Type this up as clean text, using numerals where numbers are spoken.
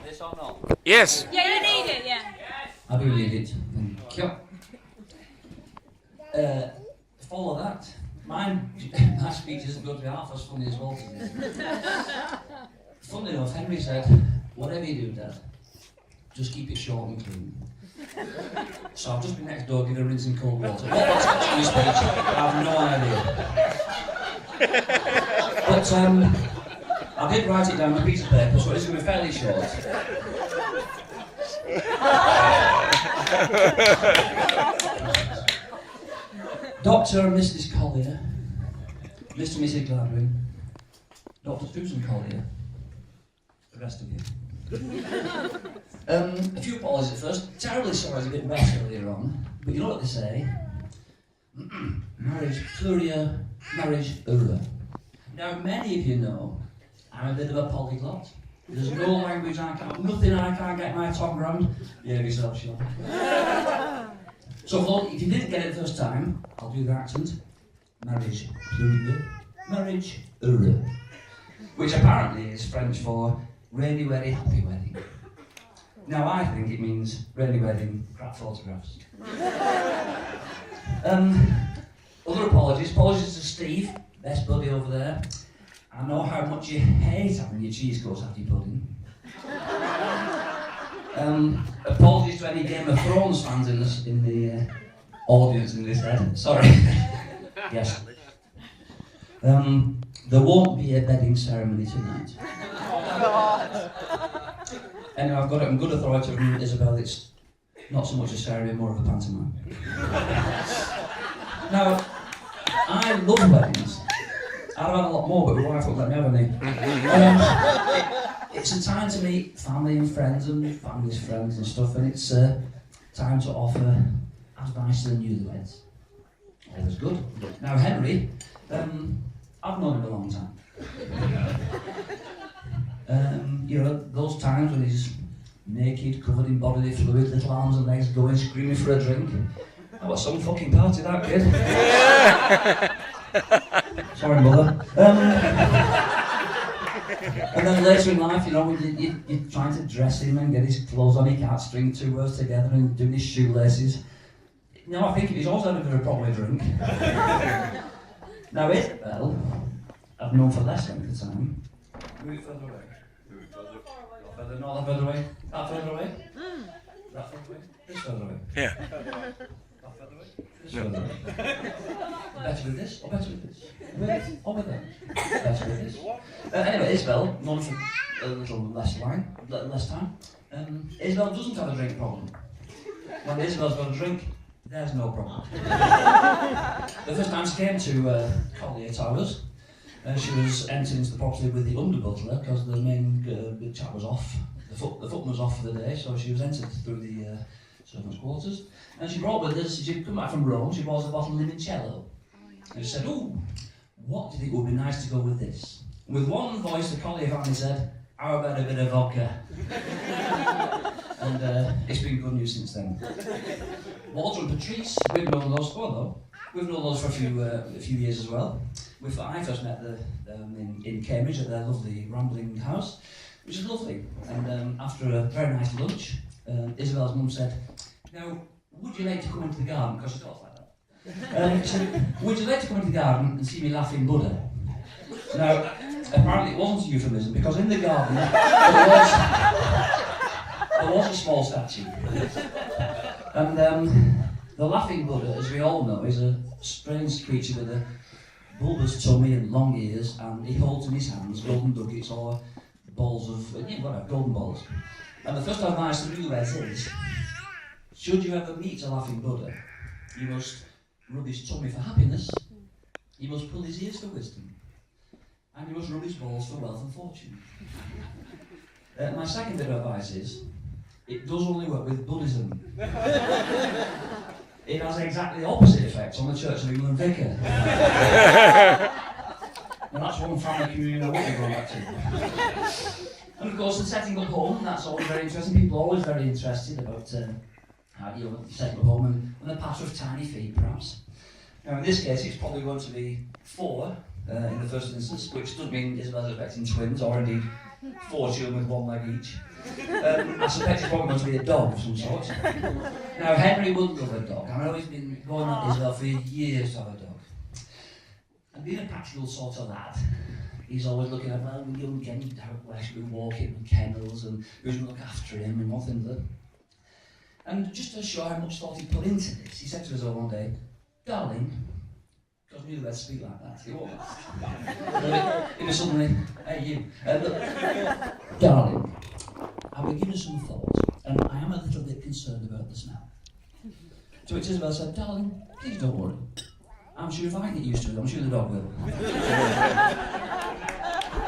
this or not? Yes. Yeah, you need it, yeah. I do need it. Thank you. Follow that. My speech isn't going to be half as funny as Walter's is. Funny enough, Henry said, whatever you do, Dad, just keep it short and clean. So I've just been next door giving a rinse in cold water. What that's actually speech, I have no idea. But I did write it down on a piece of paper, so it's going to be fairly short. Dr. and Mrs. Collier, Mr. and Mrs. Gladwin, Dr. Susan Collier, the rest of you. A few apologies at first. Terribly sorry I was a bit wet earlier on, but you know what they say. Marriage plurior, marriage error. Now, many of you know I'm a bit of a polyglot. There's no language nothing I can't get my tongue around. Yeah, yourself, Sean. So, if you didn't get it the first time, I'll do the accent. Marriage plurior, marriage error. Which apparently is French for really, very happy wedding. Now, I think it means really wedding, crap photographs. Other apologies to Steve, best buddy over there. I know how much you hate having your cheese course after your pudding. Apologies to any Game of Thrones fans in the audience in this head. Sorry. Yes. There won't be a bedding ceremony tonight. Anyway, I've got it on good authority from Isabel. It's not so much a ceremony, more of a pantomime. Now, I love weddings. I'd have had a lot more, but my wife won't let me have any. It's a time to meet family and friends and family's friends and stuff, and it's time to offer advice to the newlyweds. Always good. Now, Henry, I've known him a long time. You know, those times when he's naked, covered in bodily fluid, little arms and legs, going screaming for a drink. That was some fucking party, that kid. Sorry, mother. And then later in life, you know, when you're trying to dress him and get his clothes on, he can't string two words together and doing his shoelaces. No, I think he's also had a bit of a problem with drink. Now, Isabel, I've known for less length of time. Move it further away. Move it further. Not further, not that further away. That further away. That further away. This further away. Yeah. That further away. This further away. Better with this or better with this? Or with that? Better with this. Anyway, Isabel, known for a little less time. Isabel doesn't have a drink problem. When Isabel's got a drink, there's no problem. The first time she came to Collier Towers, she was entered into the property with the under-butler because the main chap was off. The footman was off for the day, so she was entered through the servants' quarters. And she brought with her, she'd come back from Rome, she brought a bottle of limoncello. And she said, "Ooh, what do you think would be nice to go with this?" And with one voice, the Collier family said, "How about a bit of vodka?" And it's been good news since then. Walter and Patrice, we've known those for a few years as well. I first met them in Cambridge at their lovely rambling house, which is lovely. And after a very nice lunch, Isabel's mum said, "Now, would you like to come into the garden?" Because she talks like that. She said, "Would you like to come into the garden and see me laughing Buddha?" Now, apparently it wasn't a euphemism, because in the garden there was a small statue. And the laughing Buddha, as we all know, is a strange creature with a bulbous tummy and long ears, and he holds in his hands golden ducats or balls of, golden balls. And the first advice to newlyweds is, should you ever meet a laughing Buddha, you must rub his tummy for happiness, you must pull his ears for wisdom, and you must rub his balls for wealth and fortune. My second bit of advice is, it does only work with Buddhism. It has exactly the opposite effect on the Church of England vicar. And that's one family communion I won't be going back to. And of course, the setting up home, that's always very interesting. People are always very interested about how you setting up home and the patter of tiny feet, perhaps. Now, in this case, it's probably going to be 4 in the first instance, which doesn't mean Isabel's expecting twins, or indeed 4 children with 1 leg each. I suspect it's probably going to be a dog of some sort. Now, Henry would love a dog. I know he's been going at Isabel for years to have a dog. And being a practical sort of lad, he's always looking at, well, young Jenny, where should we walk him in kennels, and who's going to look after him, and nothing there. And just to show how much thought he put into this, he said to us all one day, "Darling," because we knew they'd speak like that, he won't. He was suddenly, "Hey you, darling, I've been given some thought, and I am a little bit concerned about the smell." To which Isabel said, "Darling, please don't worry. I'm sure if I get used to it, I'm sure the dog will."